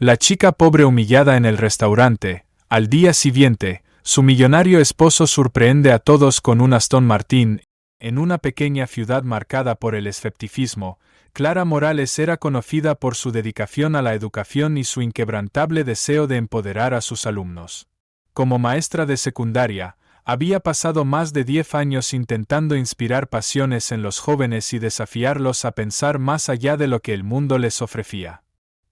La chica pobre humillada en el restaurante. Al día siguiente, su millonario esposo sorprende a todos con un Aston Martin. En una pequeña ciudad marcada por el escepticismo, Clara Morales era conocida por su dedicación a la educación y su inquebrantable deseo de empoderar a sus alumnos. Como maestra de secundaria, había pasado más de 10 años intentando inspirar pasiones en los jóvenes y desafiarlos a pensar más allá de lo que el mundo les ofrecía.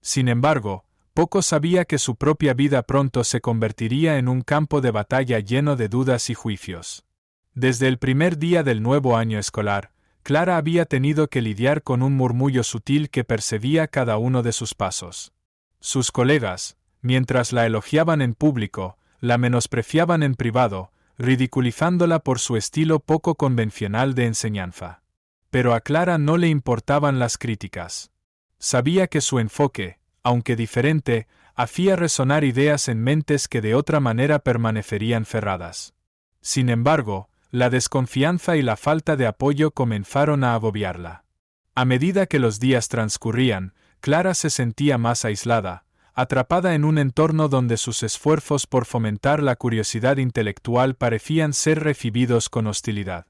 Sin embargo, poco sabía que su propia vida pronto se convertiría en un campo de batalla lleno de dudas y juicios. Desde el primer día del nuevo año escolar, Clara había tenido que lidiar con un murmullo sutil que percibía cada uno de sus pasos. Sus colegas, mientras la elogiaban en público, la menospreciaban en privado, ridiculizándola por su estilo poco convencional de enseñanza. Pero a Clara no le importaban las críticas. Sabía que su enfoque, aunque diferente, hacía resonar ideas en mentes que de otra manera permanecerían cerradas. Sin embargo, la desconfianza y la falta de apoyo comenzaron a agobiarla. A medida que los días transcurrían, Clara se sentía más aislada, atrapada en un entorno donde sus esfuerzos por fomentar la curiosidad intelectual parecían ser recibidos con hostilidad.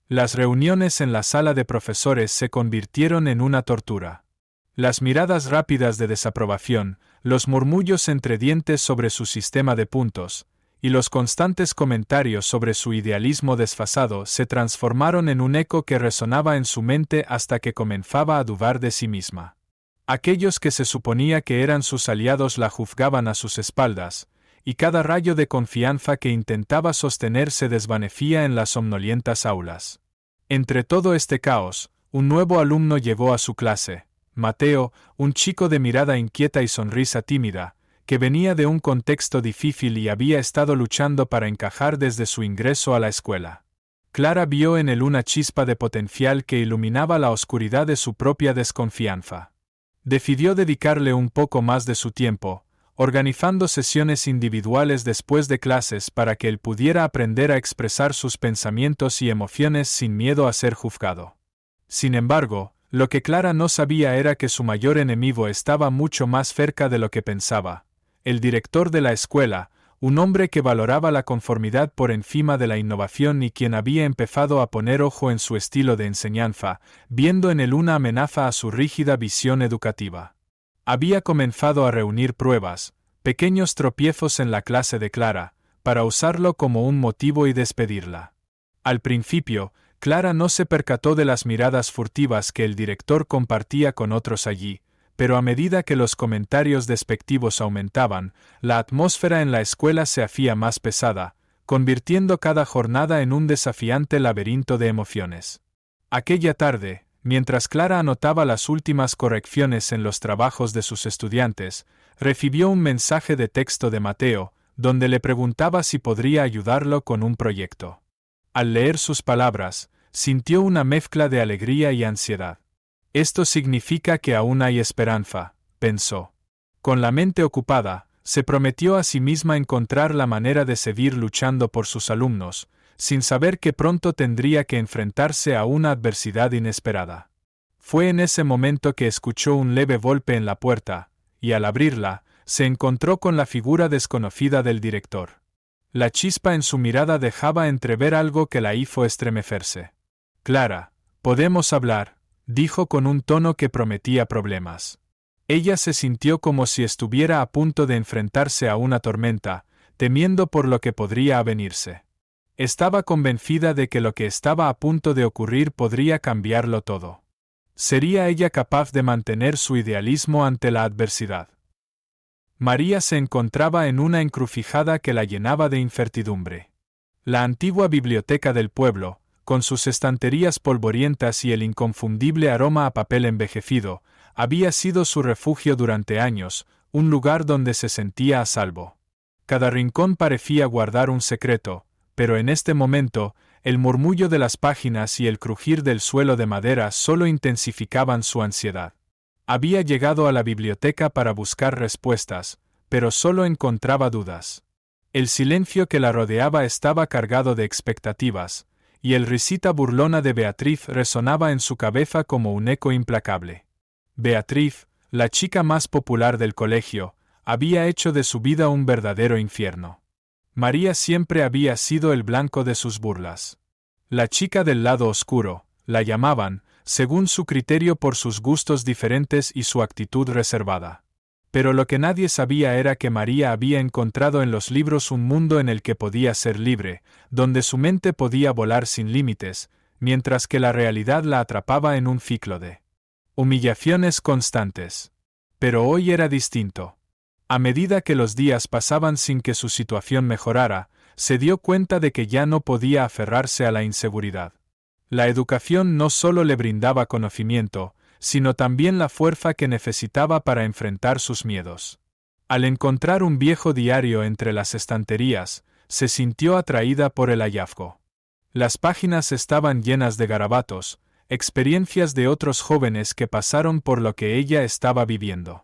Las reuniones en la sala de profesores se convirtieron en una tortura. Las miradas rápidas de desaprobación, los murmullos entre dientes sobre su sistema de puntos, y los constantes comentarios sobre su idealismo desfasado se transformaron en un eco que resonaba en su mente hasta que comenzaba a dudar de sí misma. Aquellos que se suponía que eran sus aliados la juzgaban a sus espaldas, y cada rayo de confianza que intentaba sostener se desvanecía en las somnolientas aulas. Entre todo este caos, un nuevo alumno llegó a su clase. Mateo, un chico de mirada inquieta y sonrisa tímida, que venía de un contexto difícil y había estado luchando para encajar desde su ingreso a la escuela. Clara vio en él una chispa de potencial que iluminaba la oscuridad de su propia desconfianza. Decidió dedicarle un poco más de su tiempo, organizando sesiones individuales después de clases para que él pudiera aprender a expresar sus pensamientos y emociones sin miedo a ser juzgado. Sin embargo, lo que Clara no sabía era que su mayor enemigo estaba mucho más cerca de lo que pensaba. El director de la escuela, un hombre que valoraba la conformidad por encima de la innovación y quien había empezado a poner ojo en su estilo de enseñanza, viendo en él una amenaza a su rígida visión educativa. Había comenzado a reunir pruebas, pequeños tropiezos en la clase de Clara, para usarlo como un motivo y despedirla. Al principio, Clara no se percató de las miradas furtivas que el director compartía con otros allí, pero a medida que los comentarios despectivos aumentaban, la atmósfera en la escuela se hacía más pesada, convirtiendo cada jornada en un desafiante laberinto de emociones. Aquella tarde, mientras Clara anotaba las últimas correcciones en los trabajos de sus estudiantes, recibió un mensaje de texto de Mateo, donde le preguntaba si podría ayudarlo con un proyecto. Al leer sus palabras, sintió una mezcla de alegría y ansiedad. Esto significa que aún hay esperanza, pensó. Con la mente ocupada, se prometió a sí misma encontrar la manera de seguir luchando por sus alumnos, sin saber que pronto tendría que enfrentarse a una adversidad inesperada. Fue en ese momento que escuchó un leve golpe en la puerta, y al abrirla, se encontró con la figura desconocida del director. La chispa en su mirada dejaba entrever algo que la hizo estremecerse. «Clara, podemos hablar», dijo con un tono que prometía problemas. Ella se sintió como si estuviera a punto de enfrentarse a una tormenta, temiendo por lo que podría avenirse. Estaba convencida de que lo que estaba a punto de ocurrir podría cambiarlo todo. ¿Sería ella capaz de mantener su idealismo ante la adversidad? María se encontraba en una encrucijada que la llenaba de incertidumbre. La antigua biblioteca del pueblo, con sus estanterías polvorientas y el inconfundible aroma a papel envejecido, había sido su refugio durante años, un lugar donde se sentía a salvo. Cada rincón parecía guardar un secreto, pero en este momento, el murmullo de las páginas y el crujir del suelo de madera solo intensificaban su ansiedad. Había llegado a la biblioteca para buscar respuestas, pero solo encontraba dudas. El silencio que la rodeaba estaba cargado de expectativas, y el risita burlona de Beatriz resonaba en su cabeza como un eco implacable. Beatriz, la chica más popular del colegio, había hecho de su vida un verdadero infierno. María siempre había sido el blanco de sus burlas. La chica del lado oscuro, la llamaban, según su criterio por sus gustos diferentes y su actitud reservada. Pero lo que nadie sabía era que María había encontrado en los libros un mundo en el que podía ser libre, donde su mente podía volar sin límites, mientras que la realidad la atrapaba en un ciclo de humillaciones constantes. Pero hoy era distinto. A medida que los días pasaban sin que su situación mejorara, se dio cuenta de que ya no podía aferrarse a la inseguridad. La educación no solo le brindaba conocimiento, sino también la fuerza que necesitaba para enfrentar sus miedos. Al encontrar un viejo diario entre las estanterías, se sintió atraída por el hallazgo. Las páginas estaban llenas de garabatos, experiencias de otros jóvenes que pasaron por lo que ella estaba viviendo.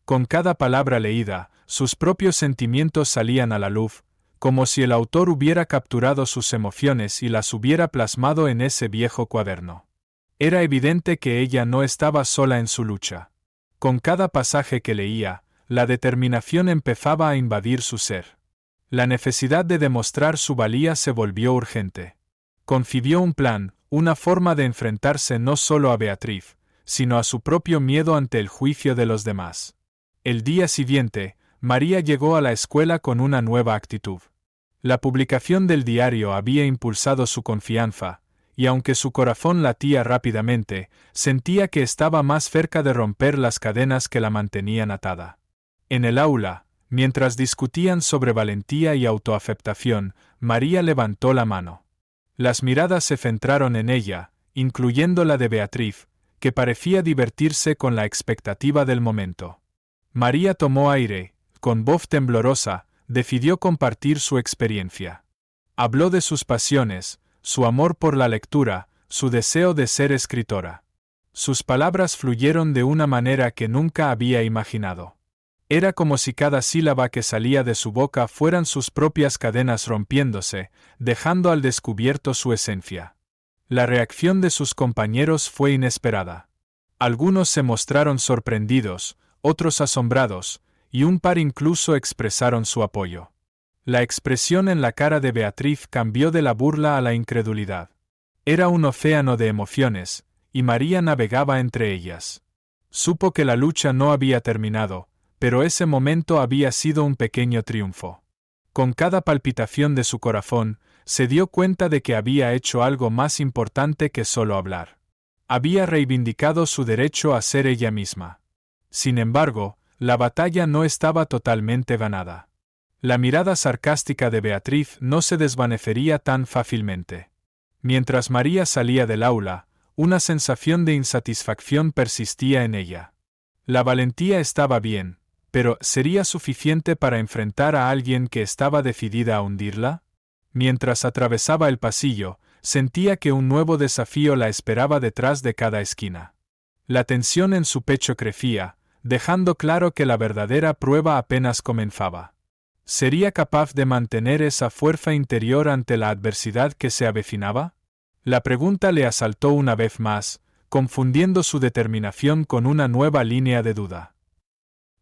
Con cada palabra leída, sus propios sentimientos salían a la luz, como si el autor hubiera capturado sus emociones y las hubiera plasmado en ese viejo cuaderno. Era evidente que ella no estaba sola en su lucha. Con cada pasaje que leía, la determinación empezaba a invadir su ser. La necesidad de demostrar su valía se volvió urgente. Concibió un plan, una forma de enfrentarse no solo a Beatriz, sino a su propio miedo ante el juicio de los demás. El día siguiente, María llegó a la escuela con una nueva actitud. La publicación del diario había impulsado su confianza, y aunque su corazón latía rápidamente, sentía que estaba más cerca de romper las cadenas que la mantenían atada. En el aula, mientras discutían sobre valentía y autoaceptación, María levantó la mano. Las miradas se centraron en ella, incluyendo la de Beatriz, que parecía divertirse con la expectativa del momento. María tomó aire, con voz temblorosa, decidió compartir su experiencia. Habló de sus pasiones, su amor por la lectura, su deseo de ser escritora. Sus palabras fluyeron de una manera que nunca había imaginado. Era como si cada sílaba que salía de su boca fueran sus propias cadenas rompiéndose, dejando al descubierto su esencia. La reacción de sus compañeros fue inesperada. Algunos se mostraron sorprendidos, otros asombrados, y un par incluso expresaron su apoyo. La expresión en la cara de Beatriz cambió de la burla a la incredulidad. Era un océano de emociones, y María navegaba entre ellas. Supo que la lucha no había terminado, pero ese momento había sido un pequeño triunfo. Con cada palpitación de su corazón, se dio cuenta de que había hecho algo más importante que solo hablar. Había reivindicado su derecho a ser ella misma. Sin embargo, la batalla no estaba totalmente ganada. La mirada sarcástica de Beatriz no se desvanecería tan fácilmente. Mientras María salía del aula, una sensación de insatisfacción persistía en ella. La valentía estaba bien, pero ¿sería suficiente para enfrentar a alguien que estaba decidida a hundirla? Mientras atravesaba el pasillo, sentía que un nuevo desafío la esperaba detrás de cada esquina. La tensión en su pecho crecía, dejando claro que la verdadera prueba apenas comenzaba. ¿Sería capaz de mantener esa fuerza interior ante la adversidad que se avecinaba? La pregunta le asaltó una vez más, confundiendo su determinación con una nueva línea de duda.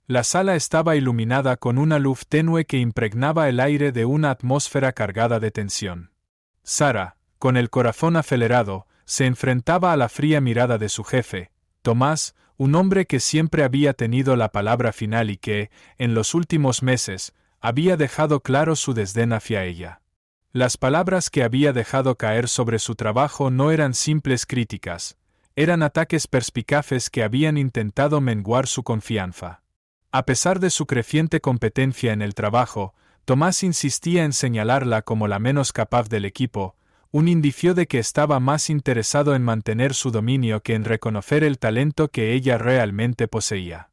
La sala estaba iluminada con una luz tenue que impregnaba el aire de una atmósfera cargada de tensión. Sara, con el corazón acelerado, se enfrentaba a la fría mirada de su jefe, Tomás, un hombre que siempre había tenido la palabra final y que, en los últimos meses, había dejado claro su desdén hacia ella. Las palabras que había dejado caer sobre su trabajo no eran simples críticas, eran ataques perspicaces que habían intentado menguar su confianza. A pesar de su creciente competencia en el trabajo, Tomás insistía en señalarla como la menos capaz del equipo, un indicio de que estaba más interesado en mantener su dominio que en reconocer el talento que ella realmente poseía.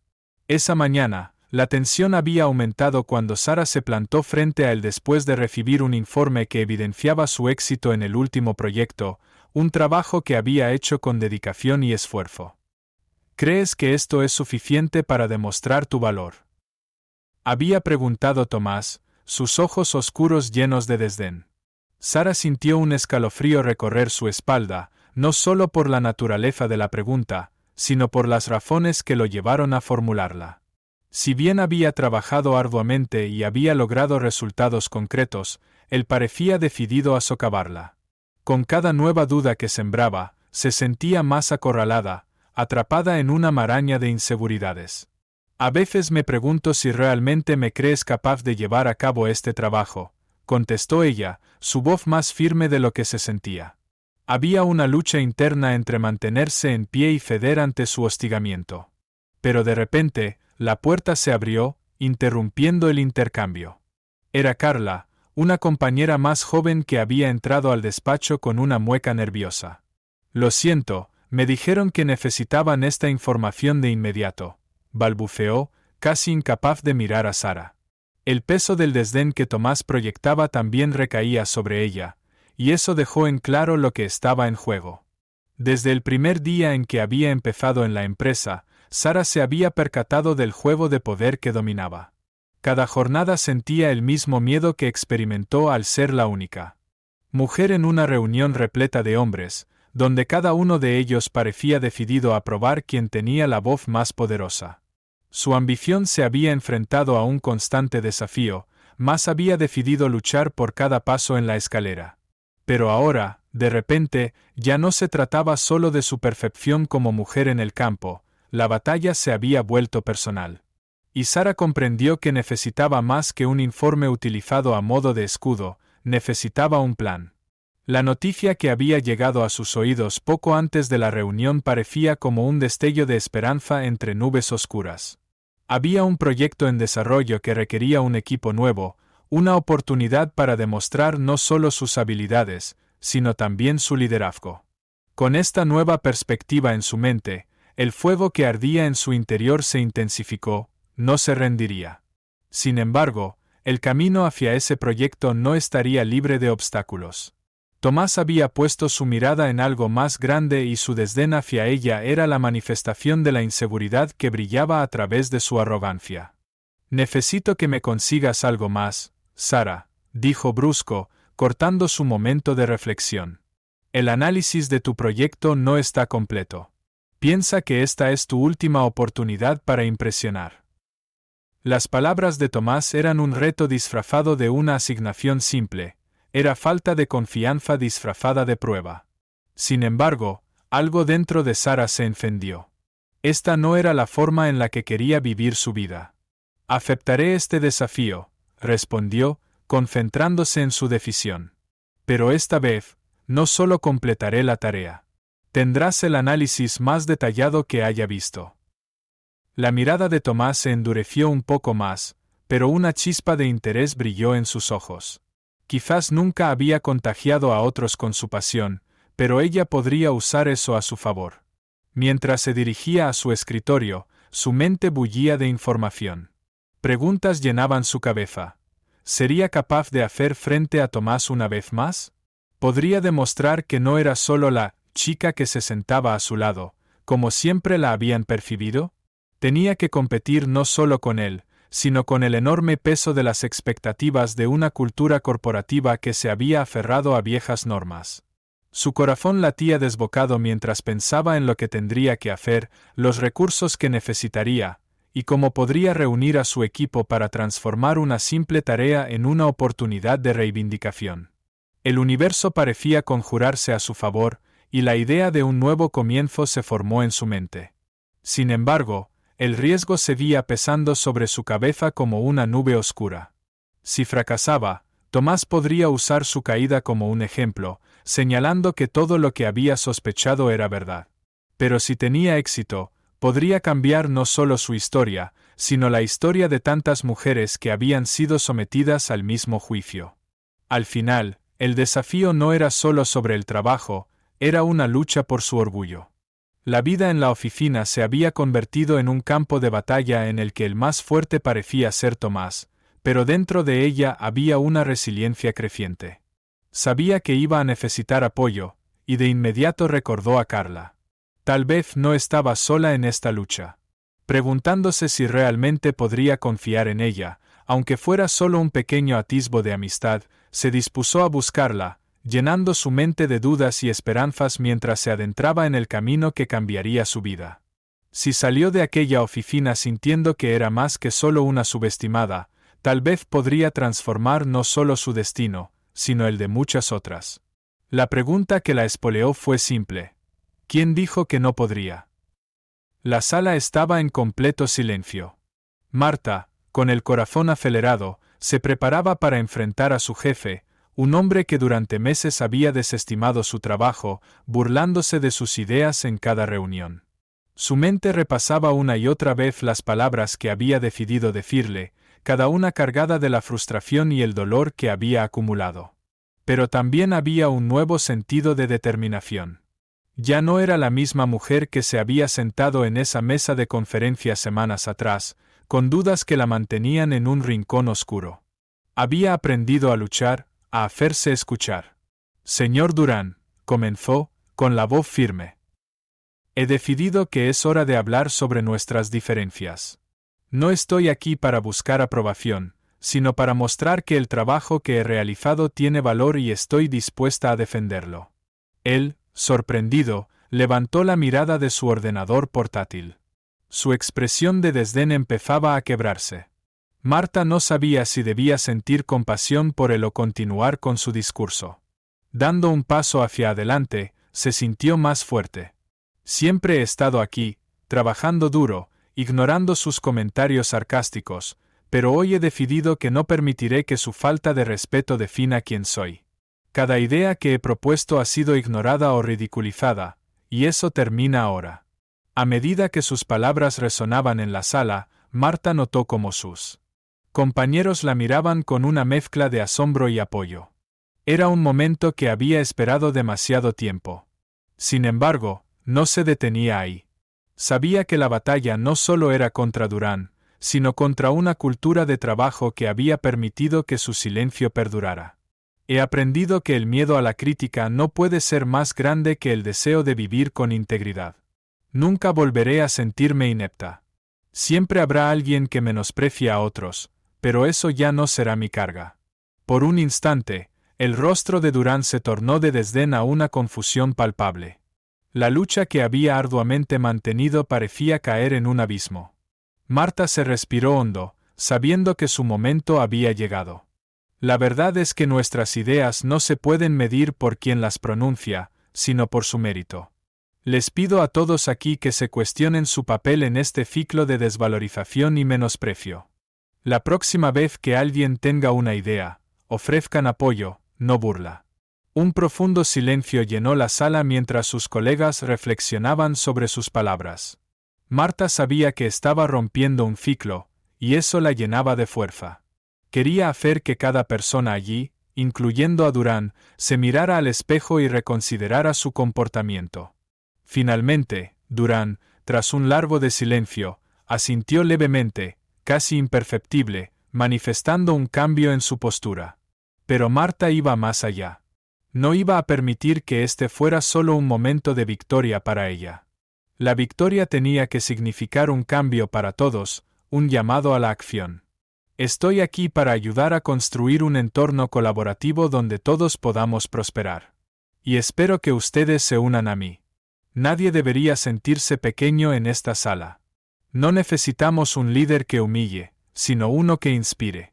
Esa mañana, la tensión había aumentado cuando Sara se plantó frente a él después de recibir un informe que evidenciaba su éxito en el último proyecto, un trabajo que había hecho con dedicación y esfuerzo. ¿Crees que esto es suficiente para demostrar tu valor?, había preguntado Tomás, sus ojos oscuros llenos de desdén. Sara sintió un escalofrío recorrer su espalda, no solo por la naturaleza de la pregunta, sino por las razones que lo llevaron a formularla. Si bien había trabajado arduamente y había logrado resultados concretos, él parecía decidido a socavarla. Con cada nueva duda que sembraba, se sentía más acorralada, atrapada en una maraña de inseguridades. A veces me pregunto si realmente me crees capaz de llevar a cabo este trabajo, contestó ella, su voz más firme de lo que se sentía. Había una lucha interna entre mantenerse en pie y ceder ante su hostigamiento. Pero de repente, la puerta se abrió, interrumpiendo el intercambio. Era Carla, una compañera más joven que había entrado al despacho con una mueca nerviosa. Lo siento, me dijeron que necesitaban esta información de inmediato, balbuceó, casi incapaz de mirar a Sara. El peso del desdén que Tomás proyectaba también recaía sobre ella, y eso dejó en claro lo que estaba en juego. Desde el primer día en que había empezado en la empresa, Sara se había percatado del juego de poder que dominaba. Cada jornada sentía el mismo miedo que experimentó al ser la única mujer en una reunión repleta de hombres, donde cada uno de ellos parecía decidido a probar quién tenía la voz más poderosa. Su ambición se había enfrentado a un constante desafío, más había decidido luchar por cada paso en la escalera. Pero ahora, de repente, ya no se trataba solo de su perfección como mujer en el campo, la batalla se había vuelto personal. Y Sara comprendió que necesitaba más que un informe utilizado a modo de escudo, necesitaba un plan. La noticia que había llegado a sus oídos poco antes de la reunión parecía como un destello de esperanza entre nubes oscuras. Había un proyecto en desarrollo que requería un equipo nuevo, una oportunidad para demostrar no solo sus habilidades, sino también su liderazgo. Con esta nueva perspectiva en su mente, el fuego que ardía en su interior se intensificó, no se rendiría. Sin embargo, el camino hacia ese proyecto no estaría libre de obstáculos. Tomás había puesto su mirada en algo más grande y su desdén hacia ella era la manifestación de la inseguridad que brillaba a través de su arrogancia. «Necesito que me consigas algo más, Sara», dijo brusco, cortando su momento de reflexión. «El análisis de tu proyecto no está completo. Piensa que esta es tu última oportunidad para impresionar». Las palabras de Tomás eran un reto disfrazado de una asignación simple, era falta de confianza disfrazada de prueba. Sin embargo, algo dentro de Sara se encendió. Esta no era la forma en la que quería vivir su vida. «Aceptaré este desafío», respondió, concentrándose en su decisión. «Pero esta vez, no solo completaré la tarea. Tendrás el análisis más detallado que haya visto». La mirada de Tomás se endureció un poco más, pero una chispa de interés brilló en sus ojos. Quizás nunca había contagiado a otros con su pasión, pero ella podría usar eso a su favor. Mientras se dirigía a su escritorio, su mente bullía de información. Preguntas llenaban su cabeza. ¿Sería capaz de hacer frente a Tomás una vez más? ¿Podría demostrar que no era solo la chica que se sentaba a su lado, como siempre la habían percibido? Tenía que competir no solo con él, sino con el enorme peso de las expectativas de una cultura corporativa que se había aferrado a viejas normas. Su corazón latía desbocado mientras pensaba en lo que tendría que hacer, los recursos que necesitaría, y cómo podría reunir a su equipo para transformar una simple tarea en una oportunidad de reivindicación. El universo parecía conjurarse a su favor, y la idea de un nuevo comienzo se formó en su mente. Sin embargo, el riesgo seguía pesando sobre su cabeza como una nube oscura. Si fracasaba, Tomás podría usar su caída como un ejemplo, señalando que todo lo que había sospechado era verdad. Pero si tenía éxito, podría cambiar no solo su historia, sino la historia de tantas mujeres que habían sido sometidas al mismo juicio. Al final, el desafío no era solo sobre el trabajo, era una lucha por su orgullo. La vida en la oficina se había convertido en un campo de batalla en el que el más fuerte parecía ser Tomás, pero dentro de ella había una resiliencia creciente. Sabía que iba a necesitar apoyo, y de inmediato recordó a Carla. Tal vez no estaba sola en esta lucha. Preguntándose si realmente podría confiar en ella, aunque fuera solo un pequeño atisbo de amistad, se dispuso a buscarla, llenando su mente de dudas y esperanzas mientras se adentraba en el camino que cambiaría su vida. Si salió de aquella oficina sintiendo que era más que solo una subestimada, tal vez podría transformar no solo su destino, sino el de muchas otras. La pregunta que la espoleó fue simple. ¿Quién dijo que no podría? La sala estaba en completo silencio. Marta, con el corazón acelerado, se preparaba para enfrentar a su jefe, un hombre que durante meses había desestimado su trabajo, burlándose de sus ideas en cada reunión. Su mente repasaba una y otra vez las palabras que había decidido decirle, cada una cargada de la frustración y el dolor que había acumulado. Pero también había un nuevo sentido de determinación. Ya no era la misma mujer que se había sentado en esa mesa de conferencias semanas atrás, con dudas que la mantenían en un rincón oscuro. Había aprendido a luchar, a hacerse escuchar. Señor Durán, comenzó, con la voz firme. He decidido que es hora de hablar sobre nuestras diferencias. No estoy aquí para buscar aprobación, sino para mostrar que el trabajo que he realizado tiene valor y estoy dispuesta a defenderlo. Él, sorprendido, levantó la mirada de su ordenador portátil. Su expresión de desdén empezaba a quebrarse. Marta no sabía si debía sentir compasión por él o continuar con su discurso. Dando un paso hacia adelante, se sintió más fuerte. Siempre he estado aquí, trabajando duro, ignorando sus comentarios sarcásticos, pero hoy he decidido que no permitiré que su falta de respeto defina quién soy. Cada idea que he propuesto ha sido ignorada o ridiculizada, y eso termina ahora. A medida que sus palabras resonaban en la sala, Marta notó cómo sus compañeros la miraban con una mezcla de asombro y apoyo. Era un momento que había esperado demasiado tiempo. Sin embargo, no se detenía ahí. Sabía que la batalla no solo era contra Durán, sino contra una cultura de trabajo que había permitido que su silencio perdurara. He aprendido que el miedo a la crítica no puede ser más grande que el deseo de vivir con integridad. Nunca volveré a sentirme inepta. Siempre habrá alguien que menosprecie a otros, pero eso ya no será mi carga. Por un instante, el rostro de Durán se tornó de desdén a una confusión palpable. La lucha que había arduamente mantenido parecía caer en un abismo. Marta se respiró hondo, sabiendo que su momento había llegado. La verdad es que nuestras ideas no se pueden medir por quien las pronuncia, sino por su mérito. Les pido a todos aquí que se cuestionen su papel en este ciclo de desvalorización y menosprecio. La próxima vez que alguien tenga una idea, ofrezcan apoyo, no burla. Un profundo silencio llenó la sala mientras sus colegas reflexionaban sobre sus palabras. Marta sabía que estaba rompiendo un ciclo, y eso la llenaba de fuerza. Quería hacer que cada persona allí, incluyendo a Durán, se mirara al espejo y reconsiderara su comportamiento. Finalmente, Durán, tras un largo de silencio, asintió levemente, casi imperceptible, manifestando un cambio en su postura. Pero Marta iba más allá. No iba a permitir que este fuera solo un momento de victoria para ella. La victoria tenía que significar un cambio para todos, un llamado a la acción. Estoy aquí para ayudar a construir un entorno colaborativo donde todos podamos prosperar. Y espero que ustedes se unan a mí. Nadie debería sentirse pequeño en esta sala. No necesitamos un líder que humille, sino uno que inspire.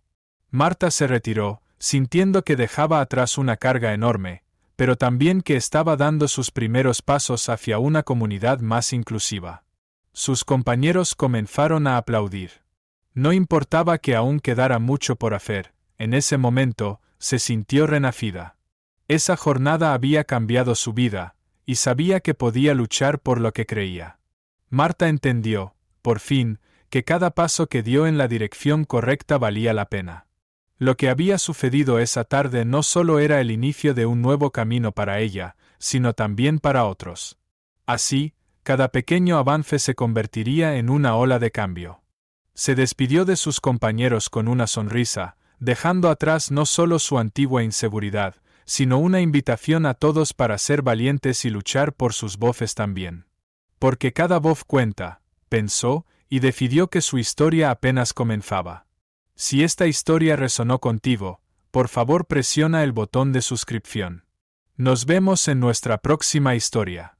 Marta se retiró, sintiendo que dejaba atrás una carga enorme, pero también que estaba dando sus primeros pasos hacia una comunidad más inclusiva. Sus compañeros comenzaron a aplaudir. No importaba que aún quedara mucho por hacer, en ese momento, se sintió renacida. Esa jornada había cambiado su vida, y sabía que podía luchar por lo que creía. Marta entendió, por fin, que cada paso que dio en la dirección correcta valía la pena. Lo que había sucedido esa tarde no solo era el inicio de un nuevo camino para ella, sino también para otros. Así, cada pequeño avance se convertiría en una ola de cambio. Se despidió de sus compañeros con una sonrisa, dejando atrás no solo su antigua inseguridad, sino una invitación a todos para ser valientes y luchar por sus voces también. Porque cada voz cuenta, pensó, y decidió que su historia apenas comenzaba. Si esta historia resonó contigo, por favor presiona el botón de suscripción. Nos vemos en nuestra próxima historia.